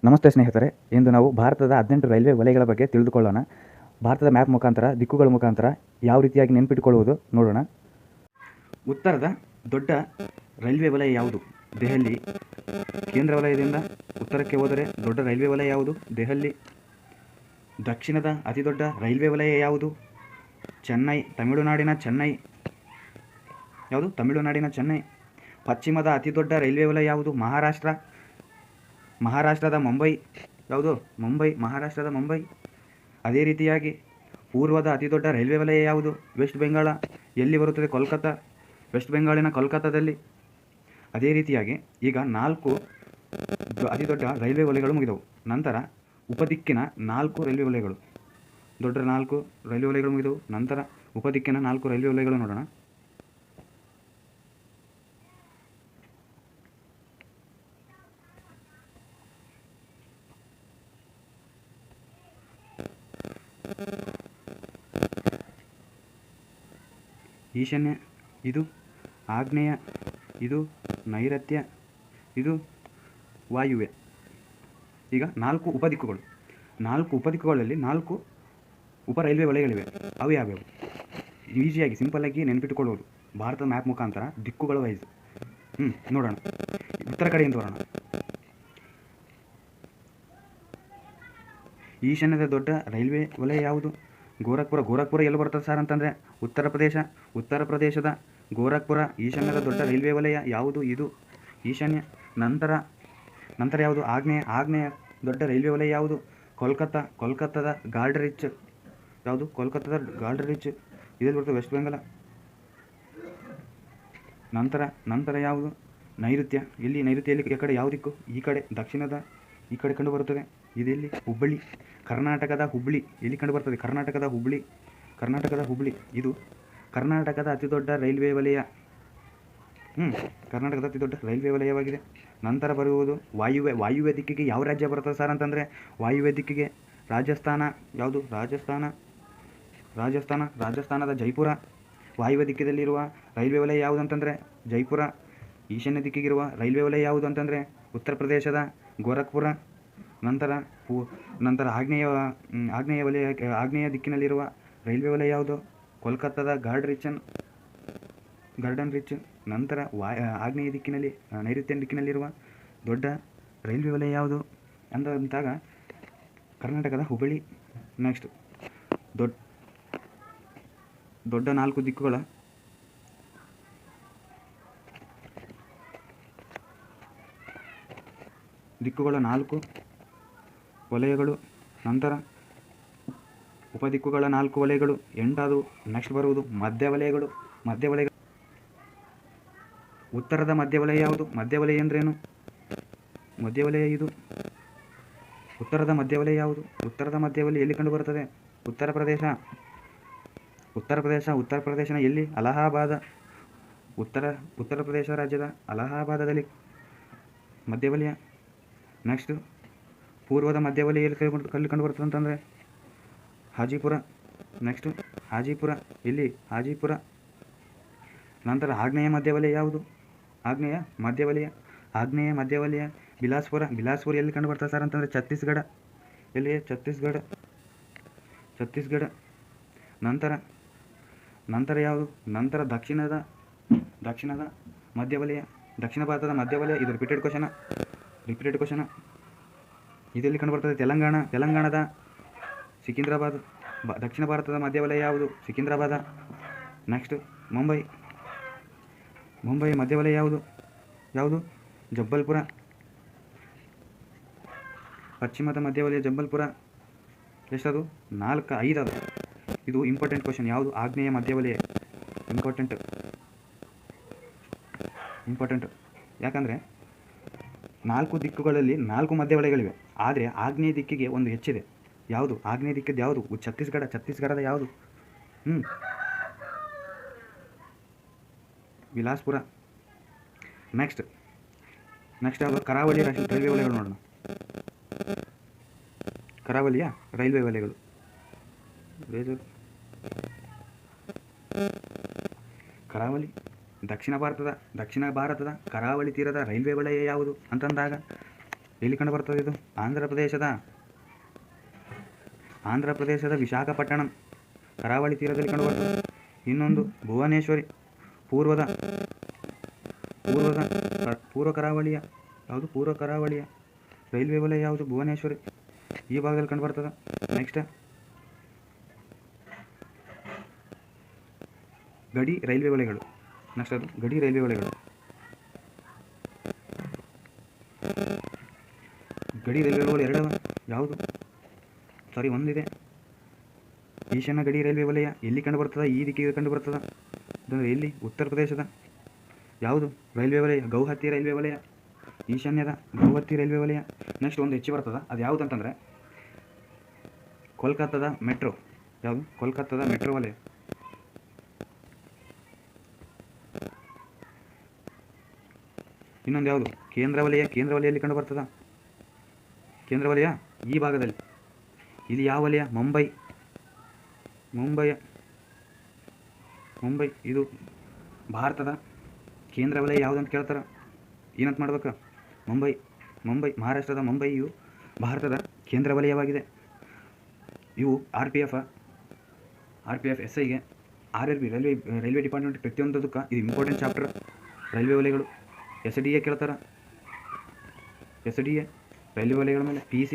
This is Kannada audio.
ನಮಸ್ತೆ ಸ್ನೇಹಿತರೆ, ಇಂದು ನಾವು ಭಾರತದ 18 ರೈಲ್ವೆ ವಲಯಗಳ ಬಗ್ಗೆ ತಿಳಿದುಕೊಳ್ಳೋಣ. ಭಾರತದ ಮ್ಯಾಪ್ ಮುಖಾಂತರ, ದಿಕ್ಕುಗಳ ಮುಖಾಂತರ ಯಾವ ರೀತಿಯಾಗಿ ನೆನಪಿಟ್ಟುಕೊಳ್ಳುವುದು ನೋಡೋಣ. ಉತ್ತರದ ದೊಡ್ಡ ರೈಲ್ವೆ ವಲಯ ಯಾವುದು? ದೆಹಲಿ. ಕೇಂದ್ರ ವಲಯದಿಂದ ಉತ್ತರಕ್ಕೆ ಹೋದರೆ ದೊಡ್ಡ ರೈಲ್ವೆ ವಲಯ ಯಾವುದು? ದೆಹಲಿ. ದಕ್ಷಿಣದ ಅತಿ ದೊಡ್ಡ ರೈಲ್ವೆ ವಲಯ ಯಾವುದು? ಚೆನ್ನೈ, ತಮಿಳುನಾಡಿನ ಚೆನ್ನೈ. ಯಾವುದು? ತಮಿಳುನಾಡಿನ ಚೆನ್ನೈ. ಪಶ್ಚಿಮದ ಅತಿ ದೊಡ್ಡ ರೈಲ್ವೆ ವಲಯ ಯಾವುದು? ಮಹಾರಾಷ್ಟ್ರ. ಮಹಾರಾಷ್ಟ್ರದ ಮುಂಬೈ. ಯಾವುದು? ಮುಂಬೈ, ಮಹಾರಾಷ್ಟ್ರದ ಮುಂಬೈ. ಅದೇ ರೀತಿಯಾಗಿ ಪೂರ್ವದ ಅತಿ ದೊಡ್ಡ ರೈಲ್ವೆ ವಲಯ ಯಾವುದು? ವೆಸ್ಟ್ ಬೆಂಗಾಳ. ಎಲ್ಲಿ ಬರುತ್ತದೆ? ಕೋಲ್ಕತ್ತಾ. ವೆಸ್ಟ್ ಬೆಂಗಾಳಿನ ಕೋಲ್ಕತ್ತಾದಲ್ಲಿ. ಅದೇ ರೀತಿಯಾಗಿ ಈಗ 4 ಅತಿ ದೊಡ್ಡ ರೈಲ್ವೆ ವಲಯಗಳು ಮುಗಿದವು. ನಂತರ ಉಪದಿಕ್ಕಿನ 4 ರೈಲ್ವೆ ವಲಯಗಳು, ದೊಡ್ಡ 4 ರೈಲ್ವೆ ವಲಯಗಳು ಮುಗಿದವು. ನಂತರ ಉಪದಿಕ್ಕಿನ 4 ರೈಲ್ವೆ ವಲಯಗಳು ನೋಡೋಣ. ಈಶಾನ್ಯ, ಇದು ಆಗ್ನೇಯ, ಇದು ನೈಋತ್ಯ, ಇದು ವಾಯುವ್ಯ. ಈಗ 4 ಉಪದಿಕ್ಕುಗಳು. 4 ಉಪದಿಕ್ಕುಗಳಲ್ಲಿ 4 ಉಪ ರೈಲ್ವೆ ವಲಯಗಳಿವೆ. ಅವು ಯಾವ್ಯಾವು? ಈಸಿಯಾಗಿ ಸಿಂಪಲ್ಲಾಗಿ ನೆನಪಿಟ್ಟುಕೊಳ್ಳುವುದು ಭಾರತದ ಮ್ಯಾಪ್ ಮುಖಾಂತರ ದಿಕ್ಕುಗಳ ವೈಸ್. ನೋಡೋಣ. ಉತ್ತರ ಕಡೆಯಿಂದ ಬರೋಣ. ಈಶಾನ್ಯದ ದೊಡ್ಡ ರೈಲ್ವೆ ವಲಯ ಯಾವುದು? ಗೋರಖ್ಪುರ. ಗೋರಖ್ಪುರ ಎಲ್ಲಿ ಬರ್ತದೆ ಸರ್ ಅಂತಂದರೆ ಉತ್ತರ ಪ್ರದೇಶ. ಉತ್ತರ ಪ್ರದೇಶದ ಗೋರಖ್ಪುರ ಈಶಾನ್ಯದ ದೊಡ್ಡ ರೈಲ್ವೆ ವಲಯ ಯಾವುದು? ಇದು ಈಶಾನ್ಯ. ನಂತರ ಯಾವುದು? ಆಗ್ನೇಯ. ಆಗ್ನೇಯ ದೊಡ್ಡ ರೈಲ್ವೆ ವಲಯ ಯಾವುದು? ಕೋಲ್ಕತ್ತಾ. ಕೋಲ್ಕತ್ತಾದ ಗಾಲ್ಡ್ ರಿಚ್. ಯಾವುದು? ಕೋಲ್ಕತ್ತಾದ ಗಾಲ್ಡ್ ರಿಚ್. ಇದರಲ್ಲಿ ಬರ್ತದೆ ವೆಸ್ಟ್ ಬೆಂಗಾಲ್. ನಂತರ ಯಾವುದು? ನೈಋತ್ಯ. ಇಲ್ಲಿ ನೈಋತ್ಯದಲ್ಲಿ ಈ ಕಡೆ ಯಾವ ದಿಕ್ಕು? ಈ ಕಡೆ ದಕ್ಷಿಣದ ಈ ಕಡೆ ಕಂಡು ಬರುತ್ತದೆ. ಇದೆಲ್ಲಿ? ಹುಬ್ಬಳ್ಳಿ. ಕರ್ನಾಟಕದ ಹುಬ್ಬಳ್ಳಿ ಎಲ್ಲಿ ಕಂಡು ಬರ್ತದೆ? ಕರ್ನಾಟಕದ ಹುಬ್ಬಳ್ಳಿ. ಕರ್ನಾಟಕದ ಹುಬ್ಬಳ್ಳಿ ಇದು ಕರ್ನಾಟಕದ ಅತಿ ದೊಡ್ಡ ರೈಲ್ವೆ ವಲಯ. ಕರ್ನಾಟಕದ ಅತಿ ದೊಡ್ಡ ರೈಲ್ವೆ ವಲಯವಾಗಿದೆ. ನಂತರ ಬರುವುದು ವಾಯುವ್ಯ. ವಾಯುವ್ಯ ದಿಕ್ಕಿಗೆ ಯಾವ ರಾಜ್ಯ ಬರ್ತದೆ ಸರ್ ಅಂತಂದರೆ ವಾಯುವ್ಯ ದಿಕ್ಕಿಗೆ ರಾಜಸ್ಥಾನ. ಯಾವುದು? ರಾಜಸ್ಥಾನದ ಜೈಪುರ. ವಾಯುವ್ಯ ದಿಕ್ಕಿನಲ್ಲಿರುವ ರೈಲ್ವೆ ವಲಯ ಯಾವುದು ಅಂತಂದರೆ ಜೈಪುರ. ಈಶಾನ್ಯ ದಿಕ್ಕಿಗಿರುವ ರೈಲ್ವೆ ವಲಯ ಯಾವುದು ಅಂತಂದರೆ ಉತ್ತರ ಪ್ರದೇಶದ ಗೋರಖ್ಪುರ. ನಂತರ ಆಗ್ನೇಯ ವಲಯ, ಆಗ್ನೇಯ ದಿಕ್ಕಿನಲ್ಲಿರುವ ರೈಲ್ವೆ ವಲಯ ಯಾವುದು? ಕೋಲ್ಕತ್ತಾದ ಗಾರ್ಡನ್ ರಿಚ್. ನಂತರ ಆಗ್ನೇಯ ದಿಕ್ಕಿನಲ್ಲಿ, ನೈಋತ್ಯ ದಿಕ್ಕಿನಲ್ಲಿರುವ ದೊಡ್ಡ ರೈಲ್ವೆ ವಲಯ ಯಾವುದು ಅಂದಾಗ ಕರ್ನಾಟಕದ ಹುಬ್ಬಳ್ಳಿ. ನೆಕ್ಸ್ಟ್ ದೊಡ್ಡ 4 ದಿಕ್ಕುಗಳ ದಿಕ್ಕುಗಳ 4 ವಲಯಗಳು. ನಂತರ ಉಪದಿಕ್ಕುಗಳ 4 ವಲಯಗಳು ಎಂಟಾದವು. ನೆಕ್ಸ್ಟ್ ಬರುವುದು ಮಧ್ಯ ವಲಯಗಳು. ಉತ್ತರದ ಮಧ್ಯ ವಲಯ ಯಾವುದು? ಮಧ್ಯ ವಲಯ ಅಂದ್ರೇನು? ಮಧ್ಯ ವಲಯ ಇದು. ಉತ್ತರದ ಮಧ್ಯ ವಲಯ ಯಾವುದು? ಉತ್ತರದ ಮಧ್ಯ ವಲಯ ಎಲ್ಲಿ ಕಂಡು ಬರುತ್ತದೆ? ಉತ್ತರ ಪ್ರದೇಶನ ಎಲ್ಲಿ? ಅಲಹಾಬಾದ. ಉತ್ತರ ಪ್ರದೇಶ ರಾಜ್ಯದ ಅಲಹಾಬಾದದಲ್ಲಿ ಮಧ್ಯ ವಲಯ. ನೆಕ್ಸ್ಟ್ ಪೂರ್ವದ ಮಧ್ಯ ವಲಯ ಎಲ್ಲಿ ಕಂಡು ಬರ್ತದೆ ಅಂತಂದರೆ ಹಾಜಿಪುರ. ನೆಕ್ಸ್ಟ್ ಹಾಜಿಪುರ ಎಲ್ಲಿ? ಹಾಜಿಪುರ. ನಂತರ ಆಗ್ನೇಯ ಮಧ್ಯ ವಲಯ ಯಾವುದು? ಆಗ್ನೇಯ ಮಧ್ಯ ವಲಯ ಬಿಲಾಸ್ಪುರ. ಬಿಲಾಸ್ಪುರ ಎಲ್ಲಿ ಕಂಡು ಬರ್ತದೆ ಸರ್ ಅಂತಂದರೆ ಛತ್ತೀಸ್ಗಢ. ಎಲ್ಲಿ? ಛತ್ತೀಸ್ಗಢ. ನಂತರ ಯಾವುದು? ನಂತರ ದಕ್ಷಿಣದ ಮಧ್ಯ ವಲಯ. ದಕ್ಷಿಣ ಭಾರತದ ಮಧ್ಯ ವಲಯ. ಇದು ರಿಪೀಟೆಡ್ ಕ್ವಶನ್. ಇದೆಲ್ಲಿ ಕಂಡು ಬರ್ತದೆ? ತೆಲಂಗಾಣದ ಸಿಕಿಂದ್ರಾಬಾದ್. ದಕ್ಷಿಣ ಭಾರತದ ಮಧ್ಯ ವಲಯ ಯಾವುದು? ಸಿಕಿಂದ್ರಾಬಾದ. ನೆಕ್ಸ್ಟ್ ಮುಂಬೈ ಮಧ್ಯ ವಲಯ ಯಾವುದು? ಜಬ್ಬಲ್ಪುರ. ಪಶ್ಚಿಮದ ಮಧ್ಯ ವಲಯ ಜಬ್ಬಲ್ಪುರ. ಎಷ್ಟದು? 5 ಅದು. ಇದು ಇಂಪಾರ್ಟೆಂಟ್ ಕ್ವಶನ್. ಯಾವುದು? ಆಗ್ನೇಯ ಮಧ್ಯ ವಲಯ. ಇಂಪಾರ್ಟೆಂಟ್ ಯಾಕಂದರೆ 4 ದಿಕ್ಕುಗಳಲ್ಲಿ 4 ಮಧ್ಯ ವಲಯಗಳಿವೆ. ಆದರೆ ಆಗ್ನೇಯ ದಿಕ್ಕಿಗೆ ಒಂದು ಹೆಚ್ಚಿದೆ. ಯಾವುದು? ಆಗ್ನೇಯ ದಿಕ್ಕಿದ್ದು ಯಾವುದು? ಛತ್ತೀಸ್ಗಢದ ಯಾವುದು? ಬಿಲಾಸ್ಪುರ. ನೆಕ್ಸ್ಟ್ ಯಾವುದು? ಕರಾವಳಿ ರೈಲ್ವೆ ವಲಯಗಳು ನೋಡೋಣ. ಕರಾವಳಿಯ ರೈಲ್ವೆ ವಲಯಗಳು ಕರಾವಳಿ. ದಕ್ಷಿಣ ಭಾರತದ ಕರಾವಳಿ ತೀರದ ರೈಲ್ವೆ ವಲಯ ಯಾವುದು ಅಂತಂದಾಗ ಎಲ್ಲಿ ಕಂಡು ಬರ್ತದೆ ಇದು? ಆಂಧ್ರ ಪ್ರದೇಶದ ವಿಶಾಖಪಟ್ಟಣಂ ಕರಾವಳಿ ತೀರದಲ್ಲಿ ಕಂಡು ಬರ್ತದೆ. ಇನ್ನೊಂದು ಭುವನೇಶ್ವರಿ, ಪೂರ್ವ ಕರಾವಳಿಯ ರೈಲ್ವೆ ವಲಯ ಯಾವುದು? ಭುವನೇಶ್ವರಿ, ಈ ಭಾಗದಲ್ಲಿ ಕಂಡು ಬರ್ತದೆ. ನೆಕ್ಸ್ಟ್ ಗಡಿ ರೈಲ್ವೆ ವಲಯಗಳು. ನೆಕ್ಸ್ಟ್ ಅದು ಗಡಿ ರೈಲ್ವೆ ವಲಯಗಳು. ಗಡಿ ರೈಲ್ವೆ ವಲಯ ಎರಡು ಯಾವುದು? ಒಂದಿದೆ. ಈಶಾನ್ಯ ಗಡಿ ರೈಲ್ವೆ ವಲಯ ಎಲ್ಲಿ ಕಂಡು ಬರ್ತದೆ? ಈ ದಿಕ್ಕಿಗೆ ಕಂಡು ಬರ್ತದೆ. ಅದಂದರೆ ಎಲ್ಲಿ? ಉತ್ತರ ಪ್ರದೇಶದ ಯಾವುದು ರೈಲ್ವೆ ವಲಯ? ಗೌಹತಿ ರೈಲ್ವೆ ವಲಯ. ಈಶಾನ್ಯದ ಗೌಹತಿ ರೈಲ್ವೆ ವಲಯ. ನೆಕ್ಸ್ಟ್ ಒಂದು ಹೆಚ್ಚು ಬರ್ತದೆ, ಅದು ಯಾವುದು ಅಂತಂದರೆ ಕೋಲ್ಕತ್ತಾದ ಮೆಟ್ರೋ. ಯಾವುದು? ಕೋಲ್ಕತ್ತಾದ ಮೆಟ್ರೋ ವಲಯ. ಇನ್ನೊಂದು ಯಾವುದು? ಕೇಂದ್ರ ವಲಯಲ್ಲಿ ಕಂಡು ಬರ್ತದೆ. ಕೇಂದ್ರ ವಲಯ ಈ ಭಾಗದಲ್ಲಿ. ಇಲ್ಲಿ ಯಾವ ವಲಯ? ಮುಂಬೈ ಇದು ಭಾರತದ ಕೇಂದ್ರ ವಲಯ ಯಾವುದು ಅಂತ ಕೇಳ್ತಾರೆ. ಏನಂತ ಮಾಡ್ಬೇಕು? ಮುಂಬೈ ಮಹಾರಾಷ್ಟ್ರದ ಮುಂಬೈಯು ಭಾರತದ ಕೇಂದ್ರ ವಲಯವಾಗಿದೆ. ಇವು ಆರ್ ಪಿ ಎಫ್ SIಗೆ RRB ರೈಲ್ವೆ ಡಿಪಾರ್ಟ್ಮೆಂಟ್ ಪ್ರತಿಯೊಂದಕ್ಕೆ ಇದು ಇಂಪಾರ್ಟೆಂಟ್ ಚಾಪ್ಟರ್. ರೈಲ್ವೆ ವಲಯಗಳು SDA ಕೇಳ್ತಾರೆ. SDA ರೈಲ್ವೆ ವಲಯಗಳ ಮೇಲೆ PC